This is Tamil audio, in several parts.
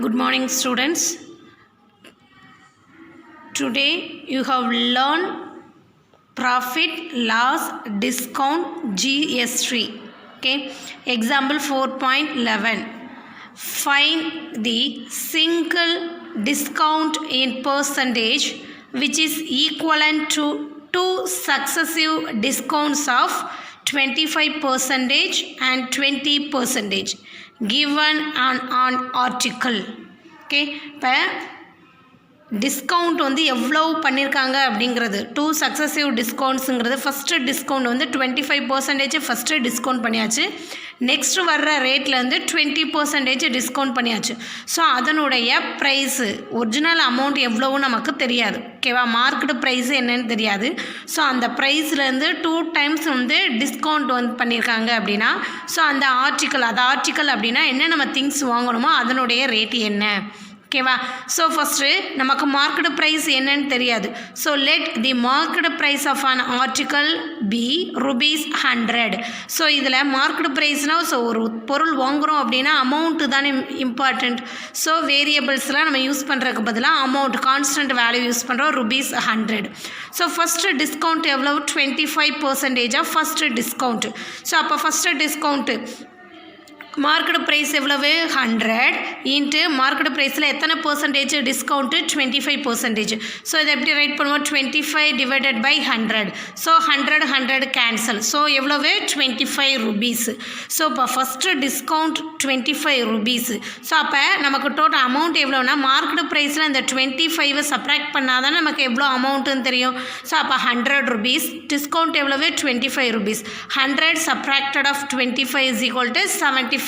Good morning, students. Today you have learned profit, loss, discount, GS3. Okay. Example 4.11. Find the single discount in percentage which is equivalent to two successive discounts of 25% and 20% given on article. Okay, இப்போ டிஸ்கவுண்ட் வந்து எவ்வளோ பண்ணியிருக்காங்க அப்படிங்கிறது டூ சக்ஸஸிவ் டிஸ்கவுண்ட்ஸுங்கிறது ஃபஸ்ட்டு டிஸ்கவுண்ட் வந்து 25% ஃபஸ்ட்டு டிஸ்கவுண்ட் பண்ணியாச்சு. நெக்ஸ்ட்டு வர்ற ரேட்டில் வந்து 20% டிஸ்கவுண்ட் பண்ணியாச்சு. ஸோ அதனுடைய ப்ரைஸு ஒரிஜினல் அமௌண்ட் எவ்வளோவும் நமக்கு தெரியாது. ஓகேவா, மார்க்கெட்டு ப்ரைஸு என்னன்னு தெரியாது. ஸோ அந்த ப்ரைஸ்லேருந்து 2 times வந்து டிஸ்கவுண்ட் வந்து பண்ணியிருக்காங்க அப்படின்னா ஸோ அந்த ஆர்டிக்கல் அப்படின்னா என்ன நம்ம திங்ஸ் வாங்கணுமோ அதனுடைய ரேட்டு என்ன. ஓகேவா, ஸோ ஃபஸ்ட்டு நமக்கு மார்க்கெட் ப்ரைஸ் என்னன்னு தெரியாது. So let the market price of an article be ₹100. So இதில் மார்க்கெட் ப்ரைஸ்னால் ஸோ ஒரு பொருள் வாங்குகிறோம் அப்படின்னா அமௌண்ட்டு தானே இம்பார்ட்டண்ட். ஸோ வேரியபிள்ஸ்லாம் நம்ம யூஸ் பண்ணுறதுக்கு பதிலாக அமௌண்ட் கான்ஸ்டன்ட் வேல்யூ யூஸ் பண்ணுறோம் ₹100. ஸோ ஃபஸ்ட்டு டிஸ்கவுண்ட் எவ்வளவு 25% ஃபஸ்ட்டு டிஸ்கவுண்ட்டு. ஸோ அப்போ ஃபஸ்ட்டு டிஸ்கவுண்ட்டு மார்க்கெட் ப்ரைஸ் எவ்வளவு 100 இன்ட்டு மார்க்கெட் ப்ரைஸில் எத்தனை பர்சன்டேஜ் டிஸ்கவுண்ட்டு 25%. ஸோ இதை எப்படி ரைட் பண்ணுவோம் 25 divided by 100. So 100 cancel. So எவ்வளவு ₹25. ஸோ இப்போ ஃபஸ்ட்டு டிஸ்கவுண்ட் ₹25. ஸோ அப்போ நமக்கு டோட்டல் அமௌண்ட் எவ்வளோனா மார்க்கெட் ப்ரைஸில் இந்த 25 சப்ராக்ட் பண்ணால் தான் நமக்கு எவ்வளோ அமௌண்ட்டுன்னு தெரியும். ஸோ அப்போ ₹100, டிஸ்கவுண்ட் எவ்வளவு ₹25. 100 subtracted of 25 is equal to ₹75.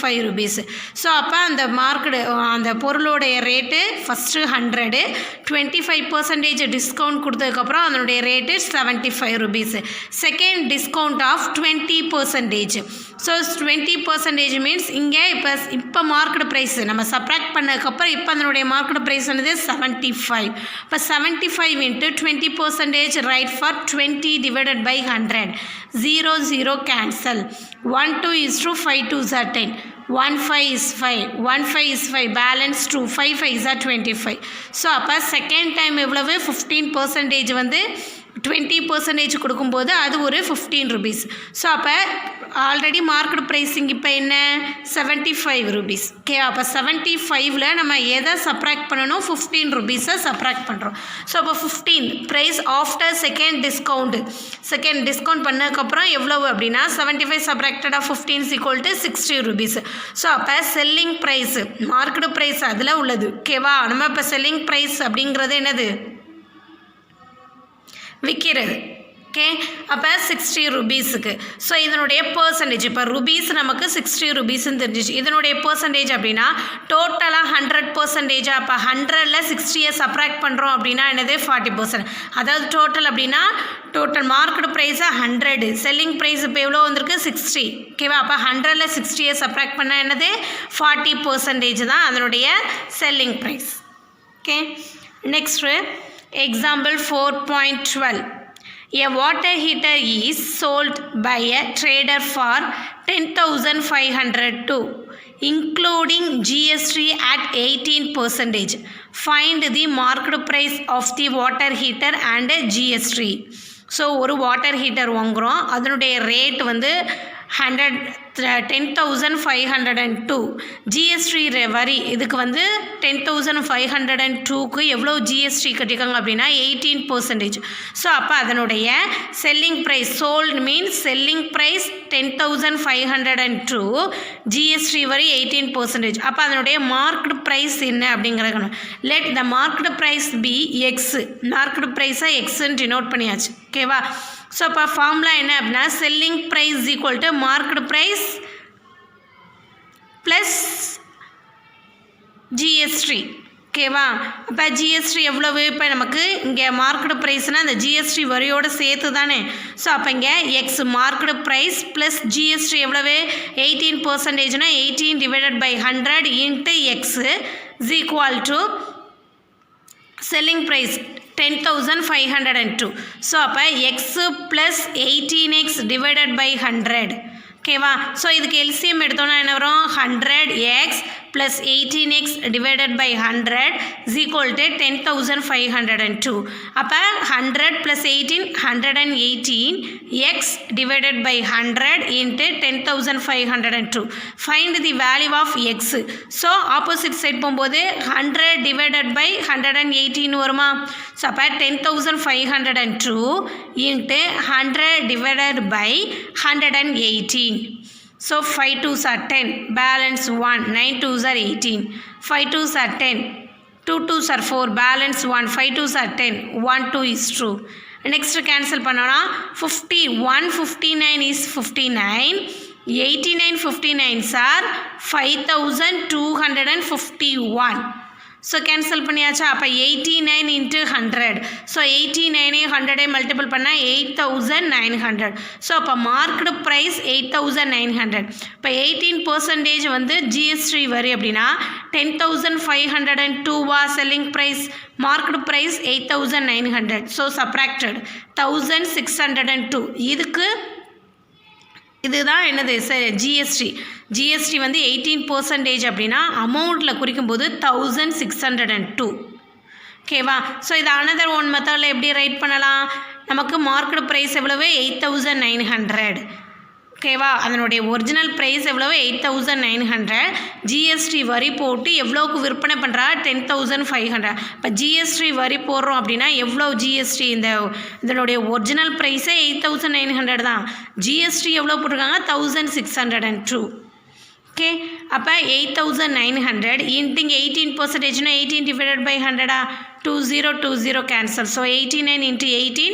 So அப்போ அந்த மார்க்கெட்டு அந்த பொருளோடைய ரேட்டு ஃபஸ்ட்டு 100, 25% டிஸ்கவுண்ட் கொடுத்ததுக்கப்புறம் அதனுடைய rate ₹75. Second discount of 20%. So 20% means இங்கே இப்போ மார்க்கெட் ப்ரைஸ் நம்ம சப்ராக்ட் பண்ணதுக்கப்புறம் இப்போ அதனுடைய மார்க்கெட் ப்ரைஸ் வந்து 75. இப்போ 75 into 20% right for 20 divided by 100. 0 cancel. 1 2 is 2, 5 2s are 10. 1 5 is 5, 1 5 is 5, balance 2, 5 5s are 25. So அப்போ செகண்ட் டைம் எவ்வளவு 15% வந்து 20% கொடுக்கும்போது அது ஒரு ₹15. ஸோ அப்போ ஆல்ரெடி மார்க்கெட் ப்ரைஸிங் இப்போ என்ன ₹75. ஓகே, அப்போ 75ல் நம்ம எதை சப்ராக்ட் பண்ணணும் ₹15 சப்ராக்ட் பண்ணுறோம். ஸோ அப்போ 15 ப்ரைஸ் ஆஃப்டர் செகண்ட் டிஸ்கவுண்ட் பண்ணதுக்கப்புறம் எவ்வளவு அப்படின்னா 75 subtracted of 15 equal to ₹60. So அப்போ செல்லிங் ப்ரைஸு மார்க்கெட் ப்ரைஸ் அதில் உள்ளது. ஓகேவா, நம்ம இப்போ செல்லிங் ப்ரைஸ் அப்படிங்கிறது என்னது விற்கிறது. ஓகே, அப்போ ₹60. ஸோ இதனுடைய பர்சன்டேஜ் இப்போ ருபீஸ் நமக்கு ₹60 தெரிஞ்சிச்சு. இதனுடைய பர்சன்டேஜ் அப்படின்னா டோட்டலாக 100%. அப்போ 100ல் 60 சப்ராக்ட் பண்ணுறோம் அப்படின்னா என்னது 40%. அதாவது டோட்டல் அப்படின்னா டோட்டல் மார்க்கெட் ப்ரைஸை 100, செல்லிங் ப்ரைஸ் இப்போ எவ்வளோ வந்திருக்கு 60. ஓகேவா, அப்போ 100ல் 60 சப்ராக்ட் பண்ணால் என்னது 40% தான் அதனுடைய selling price. Okay, next example 4.12. A water heater is sold by a trader for 10,500 too, including GST at 18%. Find the market price of the water heater and GST. So ஒரு வாட்டர் ஹீட்டர் வாங்குகிறோம், அதனுடைய ரேட் வந்து 10,502. ஜிஎஸ்டி வரி இதுக்கு வந்து 10,502க்கு எவ்வளோ ஜிஎஸ்டி கட்டிக்காங்க அப்படின்னா 18%. ஸோ அப்போ அதனுடைய selling price sold means selling price 10,502, GST வரி 18%. அப்போ அதனுடைய மார்க்கெட் ப்ரைஸ் என்ன அப்படிங்கிறது let the market price be X. Market ப்ரைஸை எக்ஸ்ன்னு டினோட் பண்ணியாச்சு. ஓகேவா, ஸோ அப்போ ஃபார்முலா என்ன அப்படின்னா selling price equal to market price plus GST. ஓகேவா, அப்போ ஜிஎஸ்டி எவ்வளவு இப்போ நமக்கு இங்கே மார்க்கெட் ப்ரைஸ்னால் அந்த ஜிஎஸ்டி வரியோடு சேர்த்து தானே. ஸோ அப்போ இங்கே X market price plus GST எவ்வளவு 18%னா 18 divided by 100 into X is equal to selling price 10,502. So அப்போ X plus 18x divided by 100. ஓகேவா, ஸோ இதுக்கு எல்சிஎம் எடுத்தோன்னா என்ன வரும் 100x plus 18x divided by 100 is equal to 10,502. அப்போ 100 plus 18 118 x divided by 100 into 10,502. Find the value of x. So opposite side போகும்போது 100 divided by 118 வருமா? ஸோ அப்போ 10,502 into 100 divided by 118. So 5 2s are 10, balance 1, 9 2s are 18, 5 2s are 10, 2 2s are 4, balance 1, 5 2s are 10, 1 2 is true. Next cancel பண்ணோன்னா 50, 159 is 59, 89 59s are 5,251. So cancel பண்ணியாச்சா? அப்போ 89 into 100. ஸோ 89 100 மல்டிபிள் பண்ணால் 8,900. ஸோ அப்போ மார்க்டு ப்ரைஸ் 8,900. இப்போ 18% வந்து ஜிஎஸ்டி வரி அப்படின்னா 10,502 selling price, marked price 8,900. So subtracted 1,602. இதுதான் என்னது ஜிஎஸ்டி வந்து 18% அப்படின்னா அமௌண்ட்டில் குறிக்கும்போது 1,602. ஓகேவா? ஸோ இது அனதர் ஒன் மெத்தடில் எப்படி ரைட் பண்ணலாம்? நமக்கு மார்க்கெட் ப்ரைஸ் எவ்வளவு? 8,900. ஓகேவா? அதனுடைய ஒரிஜினல் ப்ரைஸ் எவ்வளவு? 8,900. ஜிஎஸ்டி வரி போட்டு எவ்வளோக்கு விற்பனை பண்ணுறா? 10,500. இப்போ ஜிஎஸ்டி வரி போடுறோம் அப்படின்னா எவ்வளோ ஜிஎஸ்டி? இதனுடைய ஒரிஜினல் ப்ரைஸே 8,900 தான். ஜிஎஸ்டி எவ்வளோ போட்டிருக்காங்க? 1,602. ஓகே, அப்போ 8,900 இன்ட்டிங் 18%னா 18 divided by 100 20 cancel. So 89 into 18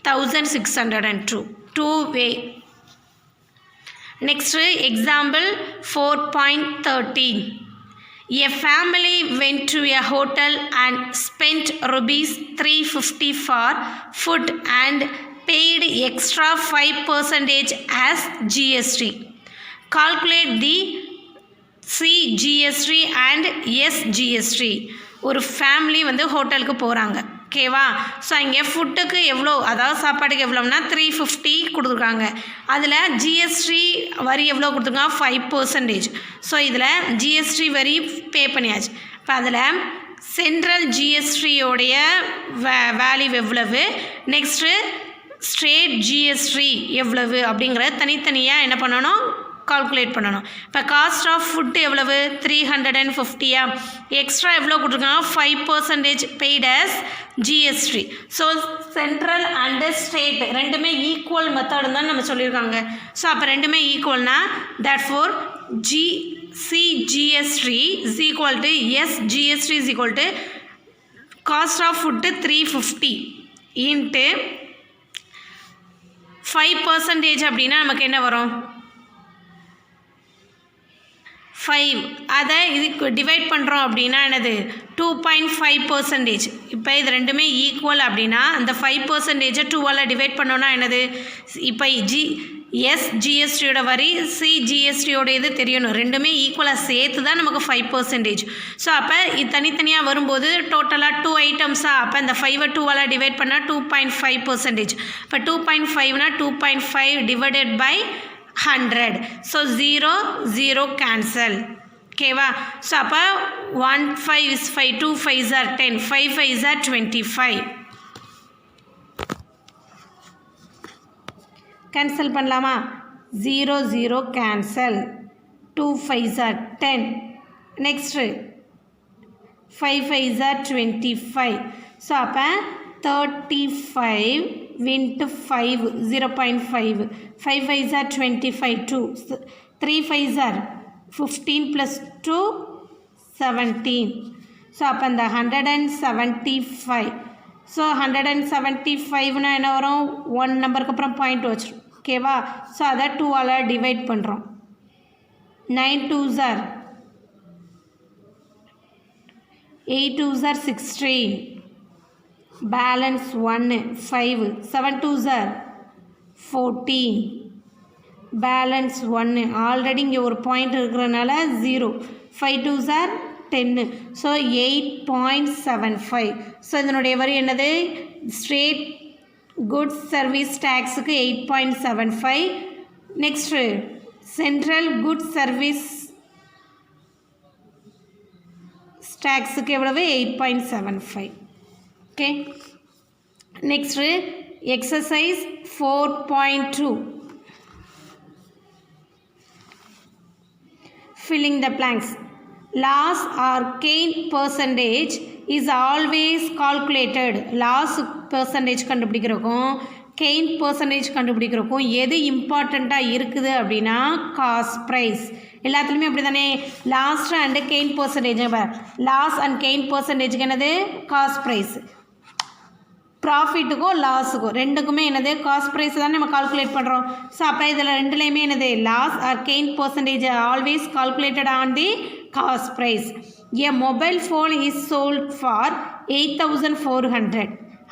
1,602. 2 way. Next example 4.13. A family went to a hotel and spent rupees 350 for food and paid extra 5% as GST. Calculate the CGST and SGST. ஒரு ஃபேமிலி வந்து ஹோட்டலுக்கு போகிறாங்க. ஓகேவா? ஸோ இங்கே ஃபுட்டுக்கு எவ்வளோ, அதாவது சாப்பாட்டுக்கு எவ்வளோன்னா 350 கொடுத்துருக்காங்க. அதில் ஜிஎஸ்டி வரி எவ்வளோ கொடுத்துருக்காங்க? 5%. ஸோ இதில் ஜிஎஸ்டி வரி பே பண்ணியாச்சு. இப்போ அதில் சென்ட்ரல் ஜிஎஸ்டியோடைய வேல்யூ எவ்வளவு, நெக்ஸ்ட்டு ஸ்டேட் ஜிஎஸ்டி எவ்வளவு அப்படிங்கிறத தனித்தனியாக என்ன பண்ணணும்? கால்குலேட் பண்ணணும். இப்போ காஸ்ட் ஆஃப் ஃபுட்டு எவ்வளவு? 350. எக்ஸ்ட்ரா எவ்வளோ கொடுத்துருக்காங்க? 5% paid as GST. So central and state ரெண்டுமே ஈக்குவல் மெத்தடுன்னு தான் நம்ம சொல்லியிருக்காங்க. ஸோ அப்போ ரெண்டுமே ஈக்குவல்னா that for CGST is equal to SGST is equal to cost of food 350 into 5% அப்படின்னா நமக்கு என்ன வரும்? 5. அதை இதுக்கு டிவைட் பண்ணுறோம் அப்படின்னா என்னது? 2.5%. இப்போ இது ரெண்டுமே ஈக்குவல் அப்படின்னா அந்த 5% 2ஆல் டிவைட் பண்ணோன்னா என்னது? இப்போ எஸ்ஜிஎஸ்டியோட வரி சிஜிஎஸ்டியோட இது தெரியணும். ரெண்டுமே ஈக்குவலாக சேர்த்து தான் நமக்கு 5%. ஸோ அப்போ இது தனித்தனியாக வரும்போது டோட்டலாக 2 ஐட்டம்ஸாக, அப்போ இந்த 5 2ஆல் டிவைட் பண்ணால் 2.5%. இப்போ 2.5னா 2.5 டிவைடட் பை 100. So 0 0 cancel. ஓகேவா? ஸோ அப்போ 1 5 is 5, 2 5s are 10, 5 5s are 25. Cancel பண்ணலாமா? 0 0 cancel. 2 5s are 10. Next 5 5s are 25. So அப்போ 35 into 5 0.5. 5 5s are 25. 2 3 5s are 15 plus 2 17. So அப்போ இந்த 175. ஸோ 175னா என்ன வரும்? 1 நம்பருக்கு அப்புறம் பாயிண்ட் வச்சிடும். ஓகேவா? ஸோ அதை 2ஆல் டிவைட் பண்ணுறோம். 9 2s are 8 2s are 16. Balance 1 5. 7 2s are 14. Balance 1. Already இங்கே ஒரு பாயிண்ட் இருக்கிறதுனால 0. 5 2s are 10. ஸோ 8.75. ஸோ இதனுடைய வரி என்னது? ஸ்டேட் குட்ஸ் சர்வீஸ் டேக்ஸுக்கு 8.75. நெக்ஸ்ட்டு சென்ட்ரல் குட்ஸ் சர்வீஸ் டேக்ஸுக்கு எவ்வளவு 8.75. Okay, next excise 4.2 filling the blanks. Loss or gain percentage is always calculated. Loss percentage கண்டுபிடிக்கிறக்கும் gain percentage கண்டுபிடிக்கிறக்கும் எது இம்பார்ட்டண்ட்டாக இருக்குது அப்படின்னா காஸ்ட் ப்ரைஸ். எல்லாத்துலேயுமே அப்படி தானே, lost and gain percentage. Loss and gain பர்சன்டேஜுக்கு என்னது காஸ்ட் ப்ரைஸ். ப்ராஃபிட்டுக்கும் லாஸுக்கும் ரெண்டுக்குமே என்னது காஸ்ட் ப்ரைஸ் தான் நம்ம கால்குலேட் பண்ணுறோம். ஸோ அப்போ இதில் ரெண்டுலேயுமே என்னது loss or gain percentage always calculated on the cost price. A mobile phone is sold for 8,400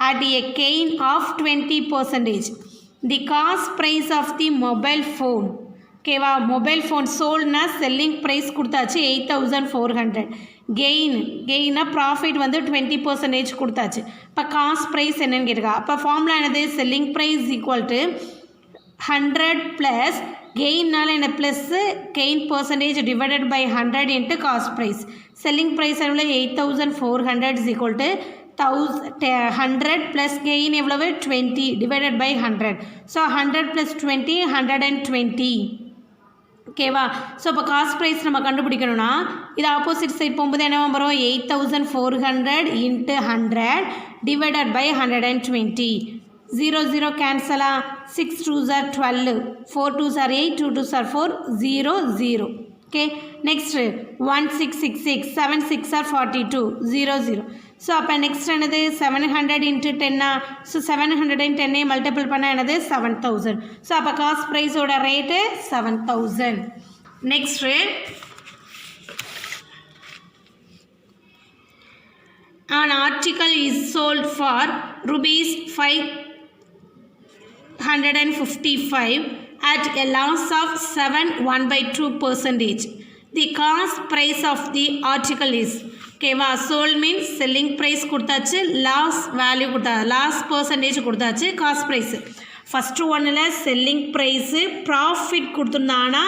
at a gain of 20%. The cost price of the mobile phone. ஓகேவா, மொபைல் ஃபோன் சோல்ட்னா செல்லிங் ப்ரைஸ் கொடுத்தாச்சு 8,400. கெயினா ப்ராஃபிட் வந்து 20% கொடுத்தாச்சு. இப்போ காஸ்ட் ப்ரைஸ் என்னன்னு கேட்டுக்கா. அப்போ ஃபார்முலா என்னது, selling price equal to 100 plus கெயின்னால என்ன plus gain percentage divided by 100 into cost price. Selling price எவ்வளோ 8,400 is equal to 100 plus gain எவ்வளவு 20 டிவைடட் பை 100. So 100 plus 20 120. ஓகேவா. ஸோ இப்போ காஸ்ட் ப்ரைஸ் நம்ம கண்டுபிடிக்கணும்னா இது ஆப்போசிட் சைட் போகும்போது என்ன வரும், 8,400 இன்ட்டு 100 டிவைடட் பை 120. 0 0 கேன்சலா, 6 2s are 12, 4 2s are 8, 2 2s are 4, 0 0. Okay, next 1666, 7 6 are 42, 0 0. So அப்போ நெக்ஸ்ட் என்னது 700 இன்ட்டு 10. ஸோ 710 மல்டிபிள் பண்ணால் என்னது 7,000. ஸோ அப்போ காஸ்ட் ப்ரைஸோட rate 7,000. Next rate an article is sold for rupees 555 at a loss of 7.1/2%. The cost price of the article is. ஓகேவா, சோல்ட் மீன்ஸ் செல்லிங் ப்ரைஸ் கொடுத்தாச்சு, லாஸ் வேல்யூ கொடுத்தா லாஸ் பர்சன்டேஜ் கொடுத்தாச்சு, காஸ்ட் ப்ரைஸு. ஃபஸ்ட்டு ஒன்றில் செல்லிங் ப்ரைஸு ப்ராஃபிட் கொடுத்துருந்தாங்கன்னா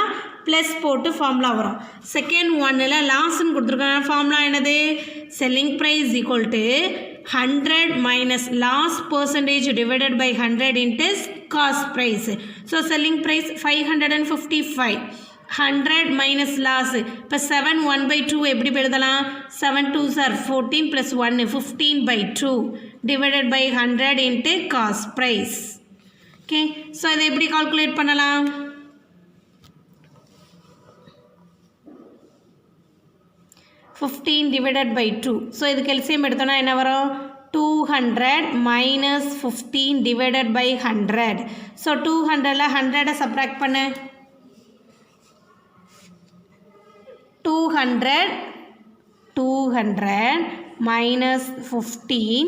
ப்ளஸ் போட்டு ஃபார்முலா வரும். செகண்ட் ஒன்னில் லாஸ்ன்னு கொடுத்துருக்காங்க, ஃபார்முலா என்னது selling price equal to 100 minus loss percentage divided by 100 into cost price. So selling price 555, 100 minus loss. இப்போ 7/1/2 எப்படி எழுதலாம், 7 2s are 14 plus 1 15/2 divided by 100 into cost price. Okay, so இதை எப்படி கால்குலேட் பண்ணலாம், 15 டிவைடட் பை 2. ஸோ இதுக்கு எல்சிஎம் எடுத்தோன்னா என்ன வரும், 200 மைனஸ் 15 டிவைடட் பை 100. ஸோ 200ல் 100 சப்ராக்ட் பண்ணு, 200 minus 15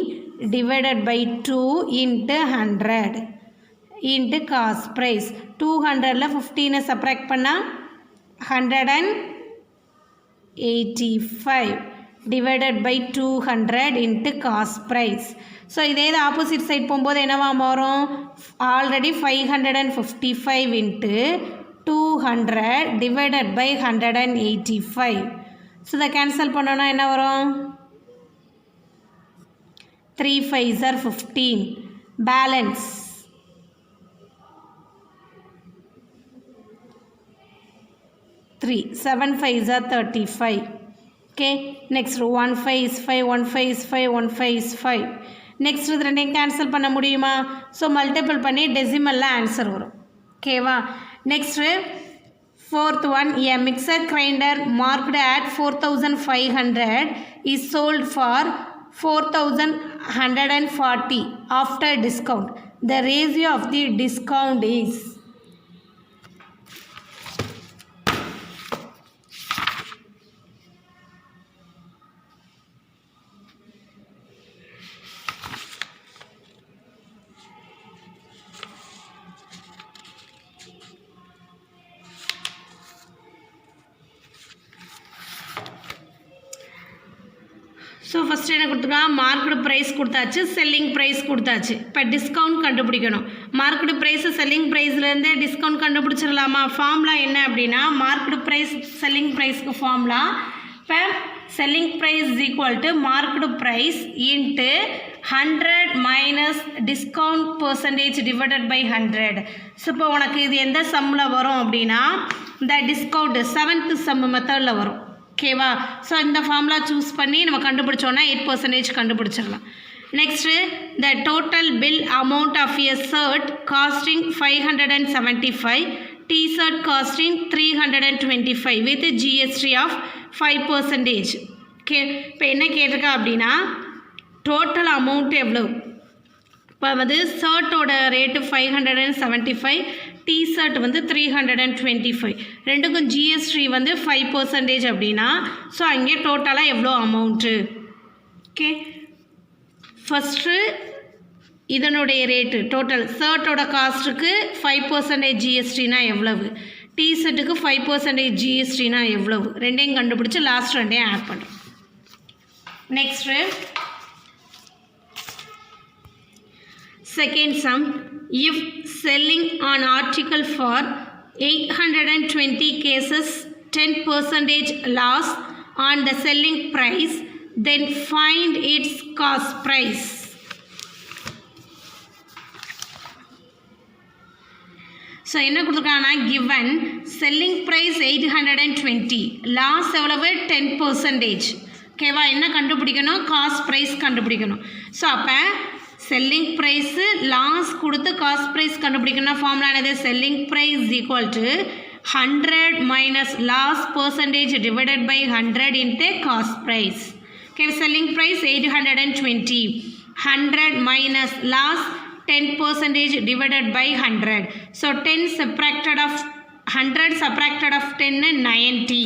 divided by 2 into 100 into cost price. 200ல 15 subtract பண்ணா 185 divided by 200 into cost price. So இதே இது ஆப்போசிட் சைட் போகும்போது என்னவா மாறும், already 555 into 200 divided by 185. So இதை கேன்சல் பண்ணோன்னா என்ன வரும், 3 5s are 15, balance 3, 7 5s are 35. Okay, next 1 5 is 5, 1 5 is 5, 1 5 is 5. Next இது ரெண்டையும் கேன்சல் பண்ண முடியுமா, ஸோ மல்டிபிள் பண்ணி டெசிமலில் ஆன்சர் வரும். ஓகேவா. Next fourth one, a mixer grinder marked at 4,500 is sold for 4,140 after discount. The ratio of the discount is. So first என்ன கொடுத்துருக்காங்க, மார்க்கெட் ப்ரைஸ் கொடுத்தாச்சு, செல்லிங் ப்ரைஸ் கொடுத்தாச்சு. இப்போ டிஸ்கவுண்ட் கண்டுபிடிக்கணும். மார்க்கெட் ப்ரைஸு செல்லிங் ப்ரைஸ்லேருந்து டிஸ்கவுண்ட் கண்டுபிடிச்சிடலாமா. ஃபார்முலா என்ன அப்படின்னா, மார்க்கெட் ப்ரைஸ் செல்லிங் ப்ரைஸ்க்கு ஃபார்முலா இப்போ selling price is equal to marked price into 100 minus discount percentage divided by 100. So இப்போ உனக்கு இது எந்த சம்மில் வரும் அப்படின்னா இந்த டிஸ்கவுண்ட் 7th சம் மெத்தடில் வரும். ஓகேவா? ஸோ இந்த ஃபார்முலா சூஸ் பண்ணி நம்ம கண்டுபிடிச்சோன்னா 8% கண்டுபிடிச்சிடலாம். Next, the total bill amount of a shirt costing 575, T-shirt costing 325 with GST of 5%. Okay, இப்போ என்ன கேட்டிருக்கா அப்படின்னா டோட்டல் அமௌண்ட் எவ்வளோ? இப்போ வந்து ஷர்ட்டோட ரேட்டு 575, T-shirt வந்து 325, ரெண்டுக்கும் ஜிஎஸ்டி வந்து 5% அப்படின்னா ஸோ அங்கே டோட்டலாக எவ்வளோ அமௌண்ட்டு? ஓகே, ஃபஸ்ட்டு இதனுடைய ரேட்டு டோட்டல் ஷர்ட்டோட காஸ்ட்டுக்கு 5% ஜிஎஸ்டினா எவ்வளவு, டிஷர்ட்டுக்கு 5% ஜிஎஸ்டினா எவ்வளவு, ரெண்டையும் கண்டுபிடிச்சி லாஸ்ட் ரெண்டையும் ஆட் பண்ணுறோம். Next second sum. If selling on article for 820 cases 10% loss on the selling price, then find its cost price. So என்ன கொடுத்துருக்காங்கன்னா given selling price 820, loss எவ்வளவு 10%. ஓகேவா? என்ன கண்டுபிடிக்கணும்? காஸ்ட் ப்ரைஸ் கண்டுபிடிக்கணும். ஸோ அப்போ செல்லிங் ப்ரைஸு லாஸ் கொடுத்து காஸ்ட் ப்ரைஸ் கண்டுபிடிக்கணும்னா ஃபார்முலா என்னது? Selling price equal to 100 minus loss percentage divided by 100 into cost price. Okay, selling price 820, 100 minus loss 10% divided by 100. So 10 subtracted of 100 subtracted of 10 90.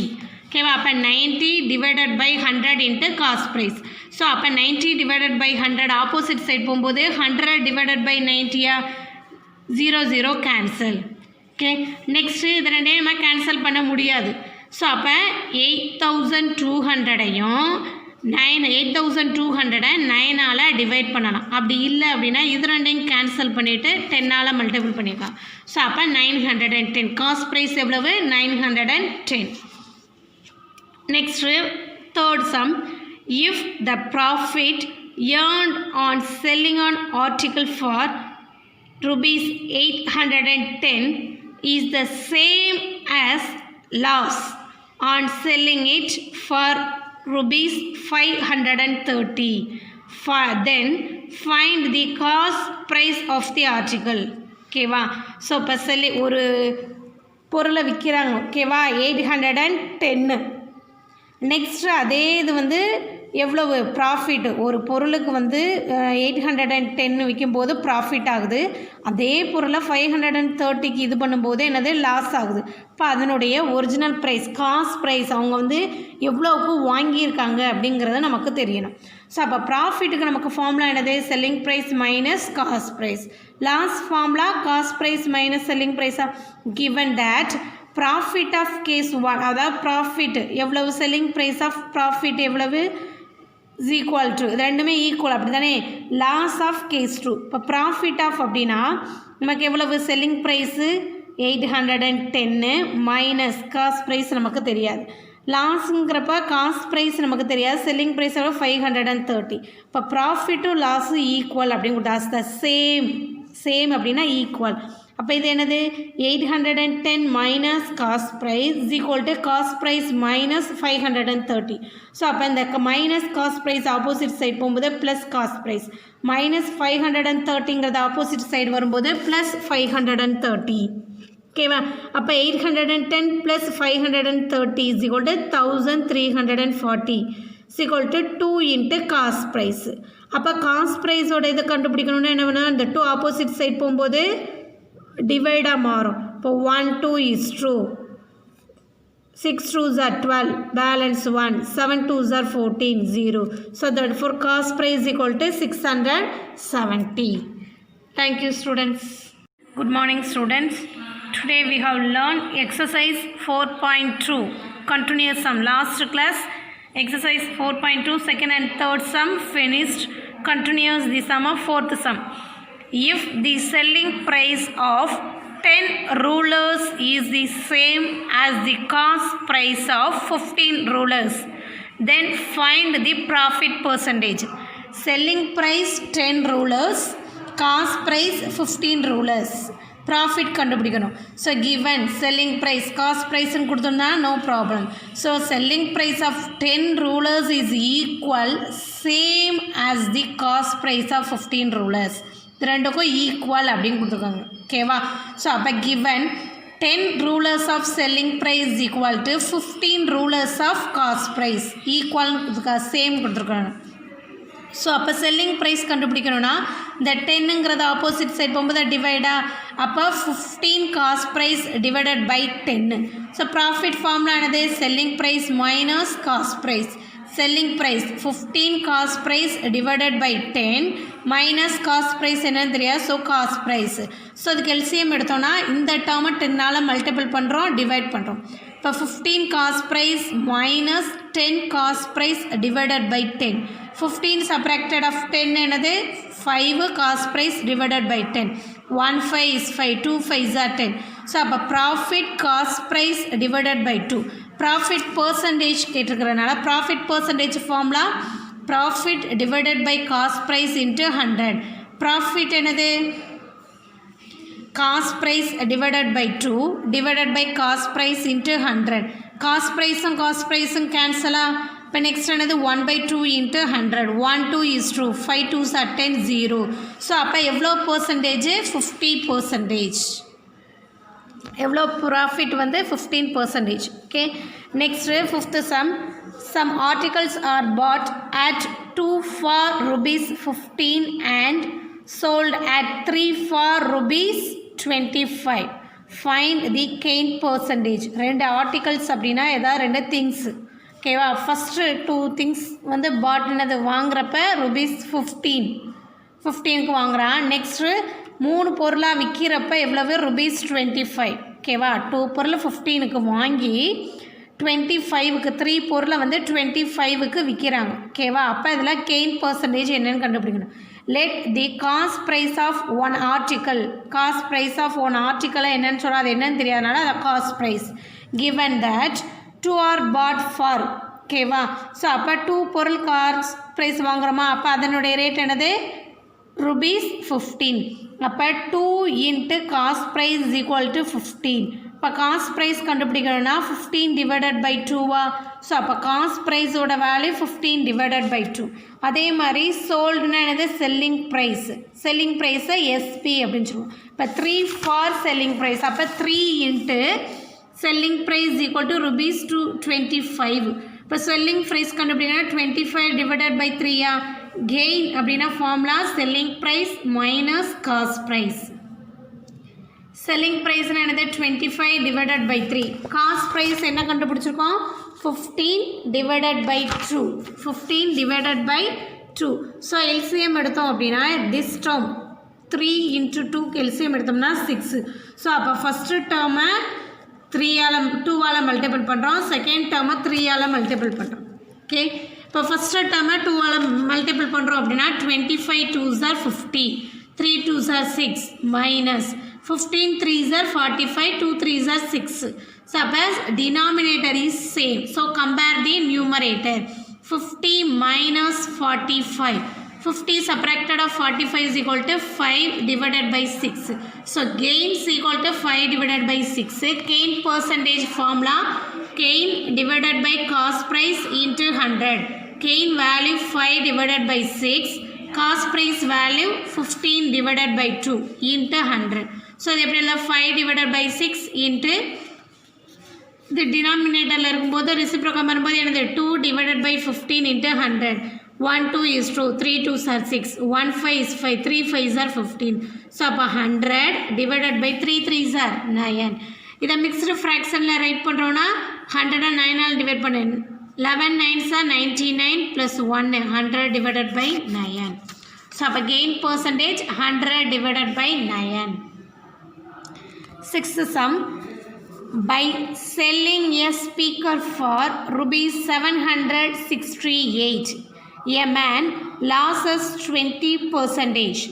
Okay, அப்போ 90 divided by 100 into cost price. So அப்போ 90 divided by 100 opposite side போகும்போது 100 divided by 90 0 0 cancel. Okay, next இது ரெண்டையும் நம்ம கேன்சல் பண்ண முடியாது. ஸோ அப்போ 8200ஐயும் 8200 9ஆல் டிவைட் பண்ணலாம். அப்படி இல்லை அப்படின்னா இது ரெண்டையும் கேன்சல் பண்ணிவிட்டு 10ஆல் மல்டிபிள் பண்ணிக்கலாம். ஸோ அப்போ 910. காஸ்ட் ப்ரைஸ் எவ்வளவு? 910. Next third sum. If the profit earned on selling on article for rupees 810 is the same as loss on selling it for rupees 530, then find the cost price of the article. ஓகேவா? ஸோ இப்போ ஒரு பொருளை விற்கிறாங்க. ஓகேவா? 810. நெக்ஸ்ட்டு அதே இது வந்து எவ்வளவு ப்ராஃபிட்? ஒரு பொருளுக்கு வந்து 810 விற்கும்போது ப்ராஃபிட் ஆகுது. அதே பொருளை 530க்கு இது பண்ணும்போது என்னது? லாஸ் ஆகுது. இப்போ அதனுடைய ஒரிஜினல் ப்ரைஸ் காஸ்ட் ப்ரைஸ் அவங்க வந்து எவ்வளோக்கு வாங்கியிருக்காங்க அப்படிங்கிறது நமக்கு தெரியணும். ஸோ அப்போ ப்ராஃபிட்டுக்கு நமக்கு ஃபார்முலா என்னது? Selling price minus cost price. Lost formula cost price minus selling ப்ரைஸாக given that profit of case 1 அதாவது ப்ராஃபிட் எவ்வளவு, செல்லிங் ப்ரைஸ் ஆஃப் ப்ராஃபிட் எவ்வளவு இஸ் ஈக்குவல் டு, இது ரெண்டுமே ஈக்குவல் அப்படி தானே, லாஸ் ஆஃப் கேஸ் 2. இப்போ ப்ராஃபிட் ஆஃப் அப்படின்னா நமக்கு எவ்வளவு? Selling price 810 minus cost price நமக்கு தெரியாது. லாஸுங்கிறப்ப காஸ்ட் ப்ரைஸ் நமக்கு தெரியாது, செல்லிங் ப்ரைஸ் எவ்வளோ 530. இப்போ ப்ராஃபிட்டும் லாஸும் ஈக்குவல் அப்படின்னு கொடுத்தா த சேம் அப்படின்னா ஈக்குவல். அப்போ இது என்னது? 810 minus cost price is equal to cost price minus 530. So அப்போ இந்த minus cost price opposite side போகும்போது ப்ளஸ் காஸ்ட் ப்ரைஸ், மைனஸ் 530ங்கிறது ஆப்போசிட் சைடு வரும்போது ப்ளஸ் 530. ஓகேவா? அப்போ 810 plus 530 is equal to 1340 is equal to 2 into cost price. அப்போ காஸ்ட் ப்ரைஸோட இதை கண்டுபிடிக்கணும்னா என்ன வேணும்? இந்த 2 ஆப்போசிட் சைடு போகும்போது டிவைடாக மாறும். இப்போ 1 2 is true, 6 2s are 12, balance 1, 7 2s are 14, 0. So therefore cost price equal to 670. Thank you students. Good morning students. Today we have learned exercise 4.2 continuous sum. Last class exercise 4.2 second and third sum finished. Continuous the sum of fourth sum. If the selling price of 10 rulers is the same as the cost price of 15 rulers, Then find the profit percentage. Selling price 10 rulers, cost price 15 rulers. Profit கண்டுபிடிக்கணும். So given selling price, cost price ன்னு கொடுத்தோம்னா no problem. So selling price of 10 rulers is equal same as the cost price of 15 rulers. இது ரெண்டுக்கும் ஈக்குவல் அப்படின்னு கொடுத்துருக்காங்க. ஓகேவா? ஸோ அப்போ given 10 rulers of selling price equal to 15 rulers of cost price equal same கொடுத்துருக்காங்க. ஸோ அப்போ செல்லிங் ப்ரைஸ் கண்டுபிடிக்கணும்னா இந்த 10ங்கிறது ஆப்போசிட் சைட் போகும்போது டிவைடா, அப்போ 15 cost price divided by 10. So profit ஃபார்முலானது selling price minus cost price. Selling price 15 cost price divided by 10 minus cost price என்னன்னு தெரியாது. So cost price. ஸோ அதுக்கு எல்சிஎம் எடுத்தோன்னா இந்த டேர்மை 10ஆல் மல்டிபிள் பண்ணுறோம், டிவைட் பண்ணுறோம். இப்போ 15 cost price minus 10 cost price divided by 10. 15 subtracted of 10 என்னது 5 cost price divided by 10. 1 5 is 5, 2 5 are 10. So அப்போ profit cost price divided by 2. Profit percentage கேட்டிருக்கிறதுனால profit percentage formula profit divided by cost price into 100. Profit என்னது cost price divided by 2 divided by cost price into 100. Cost ப்ரைஸும் கேன்சலா. இப்போ நெக்ஸ்ட் என்னது 1/2 into 100. 1 2 is 2, 5 2s are 10, 0. So அப்போ எவ்வளோ பர்சன்டேஜ் 50%. எவ்வளோ ப்ராஃபிட் வந்து 15%. Okay, next fifth some articles are bought at 2 for rupees 15 and sold at 3 for rupees 25. Find the gain percentage. ரெண்டு ஆர்டிகல்ஸ் அப்படின்னா ஏதாவது ரெண்டு திங்ஸு. ஓகேவா? ஃபஸ்ட்டு 2 திங்ஸ் வந்து பாட்னது வாங்குறப்ப rupees 15க்கு வாங்குறான். நெக்ஸ்ட்டு 3 பொருளாக விற்கிறப்ப எவ்வளவு rupees 25. ஓகேவா? 2 பொருள் 15க்கு வாங்கி 25க்கு 3 பொருளை வந்து 25க்கு விற்கிறாங்க. ஓகேவா? அப்போ இதில் கெயின் பர்சன்டேஜ் என்னென்னு கண்டுபிடிக்கணும். Let the cost price of one article. Cost price of one ஆர்டிக்கலை என்னென்னு சொன்னால் அது என்னன்னு தெரியாதனால அது cost price. Given that 2 are bought for. ஓகேவா? ஸோ அப்போ 2 பொருள் காஸ்ட் ப்ரைஸ் வாங்குகிறோமா, அப்போ அதனுடைய ரேட் என்னது rupees 15. அப்போ 2 into cost price is equal to 15. இப்போ காஸ்ட் ப்ரைஸ் கண்டுபிடிக்கணும்னா 15 டிவைடட் பை 2வா. ஸோ அப்போ காஸ்ட் ப்ரைஸோட வேல்யூ 15 டிவைடட் பை 2. அதே மாதிரி சோல்டுனா என்னது செல்லிங் ப்ரைஸ். செல்லிங் ப்ரைஸை எஸ்பி அப்படின்னு சொல்லுவோம். இப்போ 3 ஃபார் செல்லிங் ப்ரைஸ். அப்போ 3 into selling price equal to rupees 25. இப்போ செல்லிங் ப்ரைஸ் கண்டுபிடிக்கணும்னா 25 டிவைடட் பை 3யா. கெயின் அப்படின்னா formula selling price minus cost price. Selling ப்ரைஸ்னு என்னது 25 டிவைடட் பை 3. காஸ்ட் ப்ரைஸ் என்ன கண்டுபிடிச்சிருக்கோம் 15 divided by 2. 15 divided by 2. So LCM எடுத்தோம் அப்படின்னா திஸ் டேர்ம் 3 இன்ட்டு 2க்கு எல்சிஎம் எடுத்தோம்னா 6. ஸோ அப்போ ஃபஸ்ட்டு டேர்மை 2ஆல் மல்டிபிள் பண்ணுறோம், செகண்ட் டேர்மை 3ஆல் மல்டிபிள் பண்ணுறோம். ஓகே, இப்போ ஃபஸ்ட்டு டேர்மை 2ஆல் மல்டிபிள் பண்ணுறோம் அப்படின்னா 25 2s are 50, 3 2s are 6 minus 15 3s are 45, 2 3s are 6. So, denominator is same. So, compare the numerator. 50 minus 45. 50 subtracted of 45 is equal to 5 divided by 6. So, gain is equal to 5 divided by 6. Gain percentage formula. Gain divided by cost price into 100. Gain value 5 divided by 6. Cost price value 15 divided by 2 into 100. So, this is 5 divided by 6 into the denominator. Reciprocal 2 divided by 15 into 100. 1 2 is 2, 3 2s are 6, 1 5 is 5, 3 5s are 15. So, 100 divided by 3 3s are 9. This mixed fraction la write பண்றோம்னா 109 ஆல் டிவைட் பண்ணேன். 11 9s are 99 plus 1, 100 divided by 9. So, gain percentage 100 divided by 9. Sixth sum. By selling a speaker for rupees 768, a man loses 20%.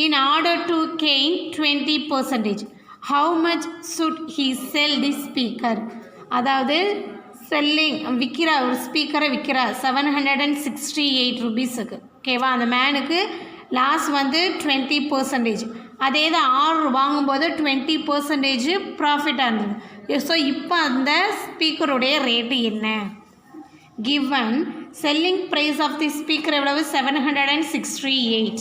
In order to gain 20%, how much should he sell this speaker? அதாவது செல்லிங் விற்கிற ஒரு ஸ்பீக்கரை விற்கிற 768 ருபீஸுக்கு. ஓகேவா, அந்த மேனுக்கு லாஸ் வந்து 20%. அதே தான் ஆர்டர் வாங்கும்போது 20% ப்ராஃபிட்டாக இருந்தது. ஸோ இப்போ அந்த ஸ்பீக்கருடைய ரேட்டு என்ன? Given selling price of the speaker எவ்வளவு? 768.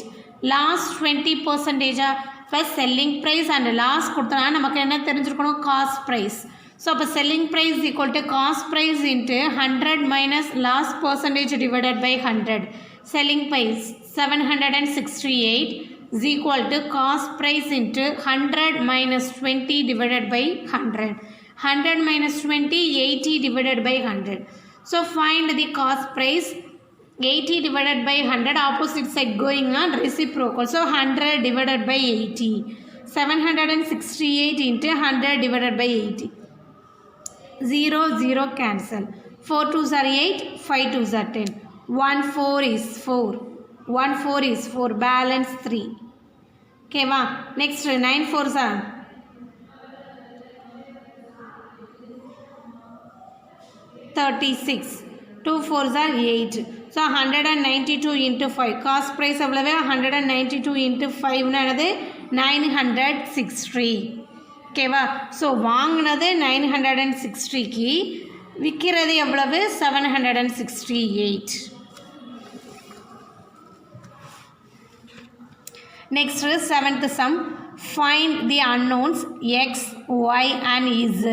லாஸ் 20%. இப்போ செல்லிங் ப்ரைஸ் அண்ட் லாஸ் கொடுத்தனா நமக்கு என்ன தெரிஞ்சிருக்கணும்? Cost price. ஸோ அப்போ selling price equal to cost price into 100 minus loss percentage divided by 100. Selling price 768 is equal to cost price into 100 minus 20 divided by 100. 100 minus 20, 80 divided by 100. So find the cost price. 80 divided by 100, opposite side going on reciprocal. So 100 divided by 80. 768 into 100 divided by 80. 0, 0 cancel. 4 2s are 8, 5 2s are 10. 1 4 is 4. 1 4 is 4. Balance 3. Okay, va. Next 9 4s are 36. 2 4s are 8. So 192 into 5. Cost price எவ்வளவு? 192 into 5 னது 960. ஓகேவா, ஸோ வாங்கினது 960க்கு, விற்கிறது எவ்வளவு? 768. Next is 7th sum. Find the unknowns X, Y and Z.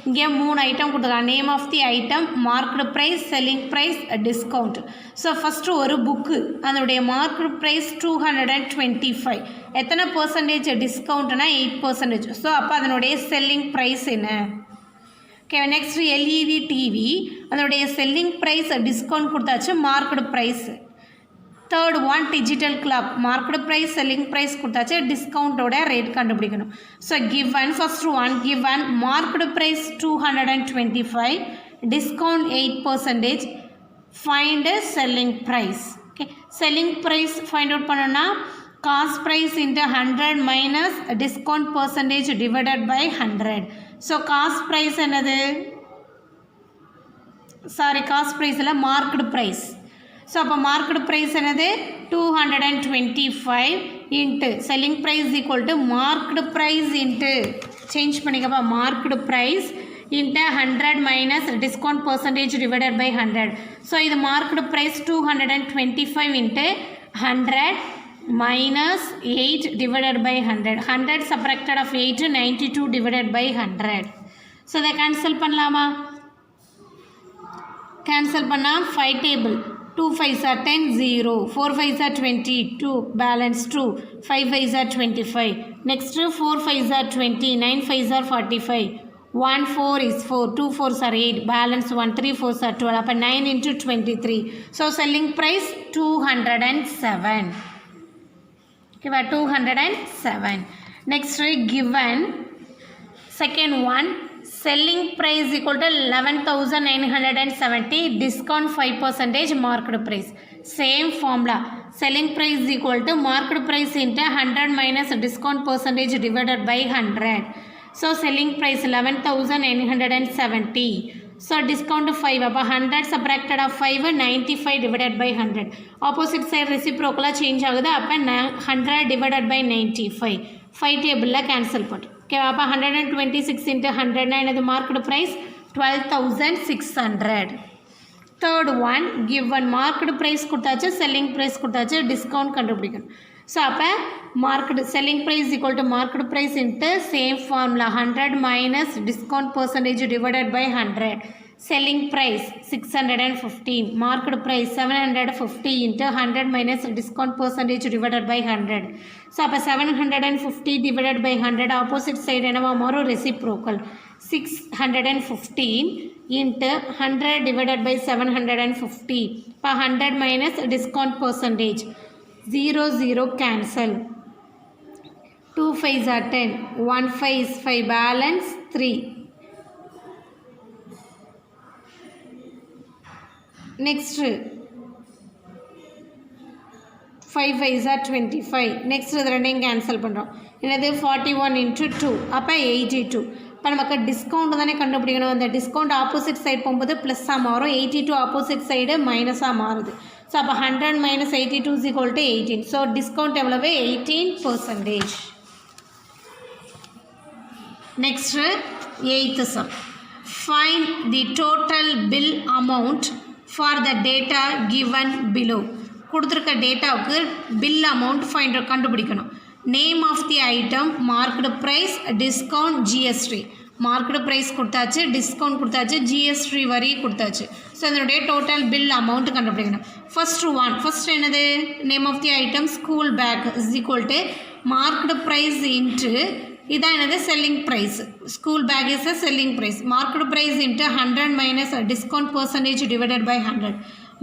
இங்கே 3 ஐட்டம் கொடுத்துருக்காங்க. Name of the item, marked price, selling price, discount. So first ஒரு புக்கு, அதனுடைய மார்க்டு ப்ரைஸ் 225. எத்தனை பர்சன்டேஜ் டிஸ்கவுண்ட்னா 8%. ஸோ அப்போ அதனுடைய செல்லிங் ப்ரைஸ் என்ன? ஓகே, நெக்ஸ்ட் எல்இடி டிவி, அதனுடைய செல்லிங் ப்ரைஸ் டிஸ்கவுண்ட் கொடுத்தாச்சு, marked price. Third one digital clock, market price, selling price கொடுத்தாச்சு, டிஸ்கவுண்ட்டோட ரேட் கண்டுபிடிக்கணும். So given first one given market price 225, discount 8%, find selling price. Okay, selling price find out பண்ணோன்னா cost price into 100 minus discount percentage divided by 100. So cost price என்னது? காஸ்ட் ப்ரைஸ் இல்லை, மார்க்கெட் ப்ரைஸ். ஸோ அப்போ மார்க்கெட் ப்ரைஸ் என்னது? 225 into selling price equal to market price into change பண்ணிக்கப்பா market price into 100 minus discount percentage divided by 100. So இது market price 225 into 100 minus 8 divided by 100. 100 subtracted of 8, 92 divided by 100. So இதை கேன்சல் பண்ணலாமா? கேன்சல் பண்ணால் 5 table. 2 5s are 10, 0. 4 5s are 20, 2. Balance 2. 5 5s are 25. Next 4 5s are 20, 9 5s are 45. 1 4 is 4, 2 4s are 8. Balance 1, 3 4s are 12. Up 9 into 23. So selling price 207. Okay, 207. Next given second one. Selling price equal to 11,970, discount 5%, market price. Same formula. Selling price equal to market price into 100 minus discount percentage divided by 100. So selling price 11,970. So discount 5. Up 100 subtracted of 5, 95 divided by 100. Opposite side reciprocal change ஆகுது. அப்ப 100 divided by 95. 5 table cancel பண்ணு. Okay, அப்போ 126 into 100 என்னது market price? 12,600. Third one given market price கொடுத்தாச்சு, செல்லிங் ப்ரைஸ் கொடுத்தாச்சு, டிஸ்கவுண்ட் கண்டுபிடிக்கணும். ஸோ அப்போ market selling price equal to market price into same formula 100 minus discount percentage divided by 100. Selling price 615, market price 750 into 100 minus discount percentage divided by 100. So, 750 divided by 100, opposite side enava maru reciprocal. 615 into 100 divided by 750. 100 minus discount percentage. 0 0 cancel. 2 5s are 10. 1 5 is 5. Balance 3. Next 5 5s are 25. Next இது ரெண்டையும் கேன்சல் பண்ணுறோம். என்னது 41 into 2 அப்போ 82. இப்போ நமக்கு டிஸ்கவுண்ட் தானே கண்டுபிடிக்கணும். அந்த டிஸ்கவுண்ட் ஆப்போசிட் சைடு போகும்போது ப்ளஸ்ஸாக மாறும், 82 ஆப்போசிட் சைடு மைனஸாக மாறுது. ஸோ அப்போ 100 - 82 = 18. ஸோ டிஸ்கவுண்ட் எவ்வளவு? 18%. Next 8th sum. Find the total bill amount for the data given below. கொடுத்துருக்க டேட்டாவுக்கு பில் அமௌண்ட் கண்டுபிடிக்கணும். Name of the item, marked price, discount, GST. Marked price கொடுத்தாச்சு, டிஸ்கவுண்ட் கொடுத்தாச்சு, ஜிஎஸ்டி வரி கொடுத்தாச்சு. ஸோ இதனுடைய டோட்டல் பில் அமௌண்ட் கண்டுபிடிக்கணும். ஃபர்ஸ்ட் என்னது? Name of the item school bag = marked price into இதான் என்னது? Selling price. School bag is a selling price. Marked price into 100 - discount percentage divided by 100.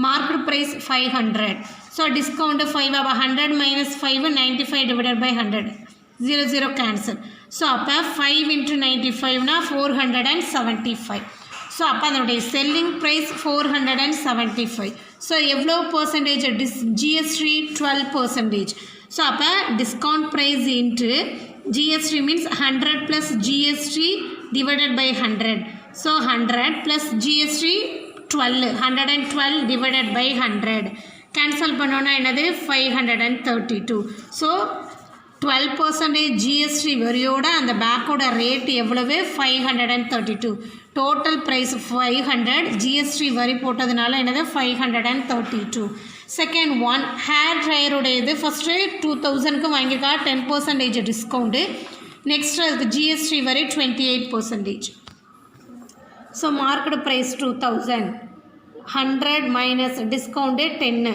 Marked price 500. So discount 5. அப்போ 100 - 5 95 டிவைடட் பை 100. 0 கேன்சல். ஸோ அப்போ 5 × 95 475. ஸோ அப்போ அதனுடைய செல்லிங் ப்ரைஸ் 475. ஸோ எவ்வளோ பர்சன்டேஜ்? ஜிஎஸ்டி 12%. ஸோ அப்போ discount price into GST means 100 plus GST divided by 100. So 100 plus GST 12. 112 divided by 100. Cancel பண்ணோன்னா என்னது? 532. So 12% GST வரியோட அந்த பேக்கோட ரேட் எவ்வளவு? 532. Total price 500. GST வரி போட்டதுனால என்னது? 532. செகண்ட் ஒன், ஹேர் ட்ரையருடையது ஃபஸ்ட்டு 2000க்கு வாங்கியிருக்கா, 10% டிஸ்கவுண்ட்டு. நெக்ஸ்ட் அதுக்கு ஜிஎஸ்டி வரை 28%. So market price 2000, 100 - discount 10,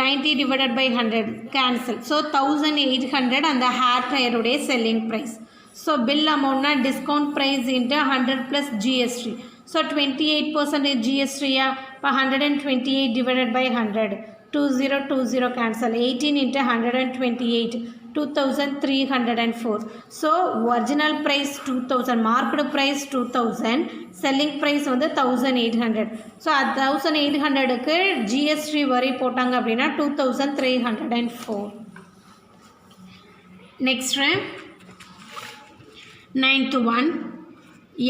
90 divided by 100 cancel. So 1800 அந்த ஹேர் ட்ரையருடைய செல்லிங் ப்ரைஸ். ஸோ பில் அமௌண்ட்னா discount price into 100 + GST. So 28% ஜிஎஸ்டியா? இப்போ 128 divided by 100. 20 cancel. 18 × 128 2304. So original price 2000, marked price 2000, selling price வந்து 1800. So 1800க்கு GST வரி போட்டாங்க அப்படின்னா 2304. Next ninth one,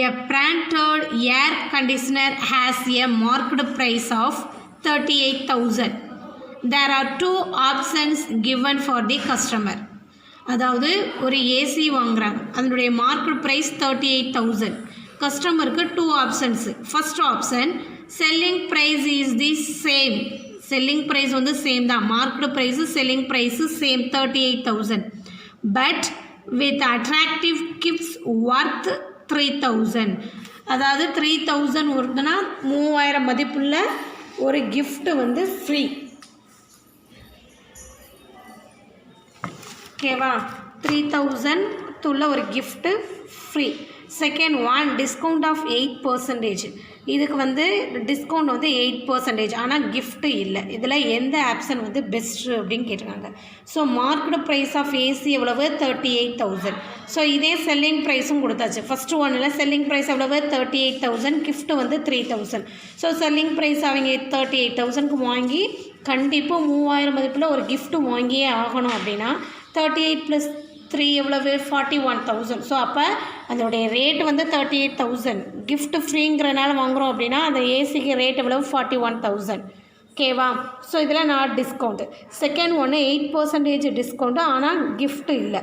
a branded air conditioner has a marked price of 38,000. There are two options given for the customer. அதாவது ஒரு ஏசி வாங்குறாங்க, அதனுடைய மார்க்கெட் ப்ரைஸ் 38,000. கஸ்டமருக்கு 2 options. First option, selling price is the same. Selling price வந்து சேம் தான், market price selling price same 38,000. But with attractive gifts worth 3,000. அதாவது 3,000 வருதுன்னா 3000 மதிப்புள்ள ஒரு கிஃப்ட் வந்து ஃப்ரீ. ஓகேவா? 3000 உள்ள ஒரு gift free. Second one, discount of 8%. இதுக்கு வந்து டிஸ்கவுண்ட் வந்து 8%, ஆனால் கிஃப்ட்டு இல்லை. இதில் எந்த ஆப்ஷன் வந்து பெஸ்ட்டு அப்படின்னு கேட்டிருக்காங்க. So market price of AC எவ்வளவு? 38,000. ஸோ இதே செல்லிங் ப்ரைஸும் கொடுத்தாச்சு. ஃபஸ்ட்டு ஒன்னில் செல்லிங் ப்ரைஸ் எவ்வளவு? 38,000, கிஃப்ட்டு வந்து 3,000. ஸோ செல்லிங் ப்ரைஸ் அவங்க 38,000க்கு வாங்கி கண்டிப்பாக 3000 மதிப்பில் ஒரு கிஃப்ட்டு வாங்கியே ஆகணும். அப்படின்னா 38 + 3 எவ்வளவு? 41,000. ஸோ அப்போ அதோடைய ரேட் வந்து 38,000. கிஃப்ட் ஃப்ரீங்கிறனால வாங்குகிறோம் அப்படின்னா அந்த ஏசிக்கு ரேட் எவ்வளவு? 41,000. ஓகேவா? ஸோ இதில் நாட் டிஸ்கவுண்ட்டு. செகண்ட் ஒன்று 8% டிஸ்கவுண்ட்டு, ஆனால் கிஃப்ட்டு இல்லை.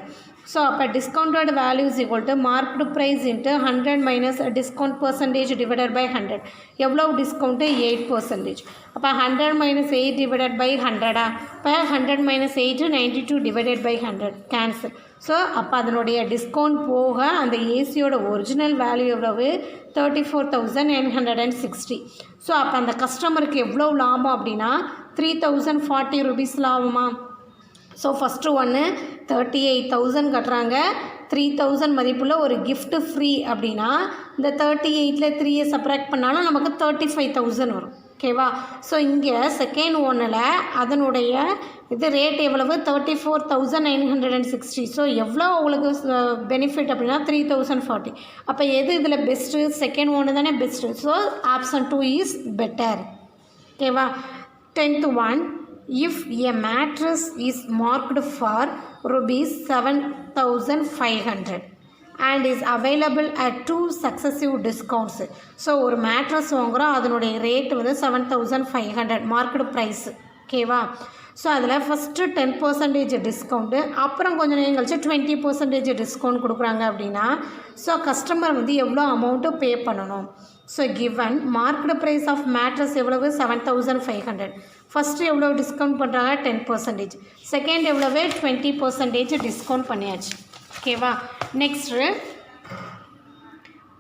ஸோ அப்போ discounted values = marked price into 100 - discount percentage divided by 100. எவ்வளோ டிஸ்கவுண்ட்டு? 8%. அப்போ 100 - 8 டிவைடட் பை 100. இப்போ 100 - 8 92 டிவைடட் பை 100 கேன்சல். ஸோ அப்போ அதனுடைய டிஸ்கவுண்ட் போக அந்த ஏசியோட ஒரிஜினல் வேல்யூ எவ்வளவு? 34,960. ஸோ அப்போ அந்த கஸ்டமருக்கு எவ்வளோ லாபம் அப்படின்னா 3,040 rupees லாபமா? ஸோ ஃபஸ்ட்டு ஒன்று 38,000 கட்டுறாங்க, 3,000 மதிப்புள்ள ஒரு கிஃப்ட்டு ஃப்ரீ அப்படின்னா இந்த 38ல் 3 சப்ராக்ட் பண்ணாலும் நமக்கு 35,000 வரும். ஓகேவா? ஸோ இங்கே செகண்ட் ஒன்னில் அதனுடைய இது ரேட் எவ்வளவு? 34,960. ஸோ எவ்வளோ உங்களுக்கு பெனிஃபிட் அப்படின்னா 3,040. அப்போ எது இதில் பெஸ்ட்டு? செகண்ட் ஒன்று தானே best. So option 2 is better. ஓகேவா? 10th one, if a mattress is marked for rupees 7,500 and is available at 2 successive discounts. So ஒரு மேட்ரஸ் வாங்குகிறோம், அதனுடைய ரேட் வந்து 7500 மார்க்கெட் ப்ரைஸ். ஓகேவா? ஸோ அதில் ஃபஸ்ட்டு 10% டிஸ்கவுண்ட்டு, அப்புறம் கொஞ்சம் நேரம் கழிச்சு 20% டிஸ்கவுண்ட் கொடுக்குறாங்க அப்படின்னா ஸோ கஸ்டமர் வந்து எவ்வளோ அமௌண்ட்டு பே பண்ணணும். So given market price of mattress எவ்வளவு 7500. ஃபஸ்ட்டு எவ்வளோ டிஸ்கவுண்ட் பண்ணுறாங்க 10%, செகண்ட் எவ்வளவு 20% டிஸ்கவுண்ட் பண்ணியாச்சு. ஓகேவா? Next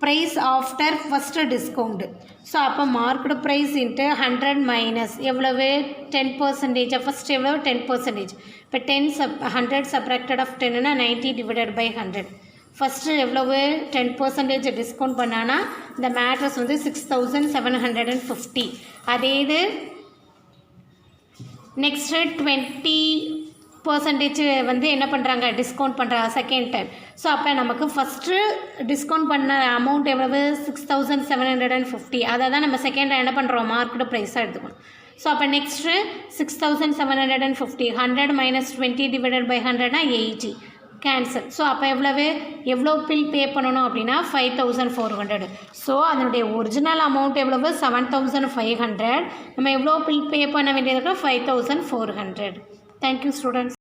price after first discount. So அப்போ மார்க்கெட் ப்ரைஸ் இன்ட்டு 100 மைனஸ் எவ்வளவு 10%. ஃபஸ்ட் எவ்வளவு 10%. இப்போ 100 சப்ராக்டட் ஆஃப் 10னா 90 டிவைடட் பை 100. ஃபஸ்ட்டு எவ்வளவு 10% டிஸ்கவுண்ட் பண்ணானா இந்த மேட்ரஸ் வந்து 6750. அதே இது நெக்ஸ்ட்டு 20% வந்து என்ன பண்ணுறாங்க டிஸ்கவுண்ட் பண்ணுறாங்க செகண்ட் டைம். ஸோ அப்போ நமக்கு ஃபஸ்ட்டு டிஸ்கவுண்ட் பண்ண அமௌண்ட் எவ்வளவு 6750. அதை தான் நம்ம செகண்டாக என்ன பண்ணுறோம் மார்க்கெட் ப்ரைஸாக எடுத்துக்கணும். ஸோ அப்போ நெக்ஸ்ட்டு 6750 100 மைனஸ் 20 டிவைடட் பை 100னா 80 கேன்சல். ஸோ அப்போ எவ்வளோ பில் பே பண்ணணும் அப்படின்னா 5400. ஸோ அதனுடைய ஒரிஜினல் அமௌண்ட் எவ்வளவு 7500. நம்ம எவ்வளோ பில் பே பண்ண வேண்டியது 5400. Thank you students.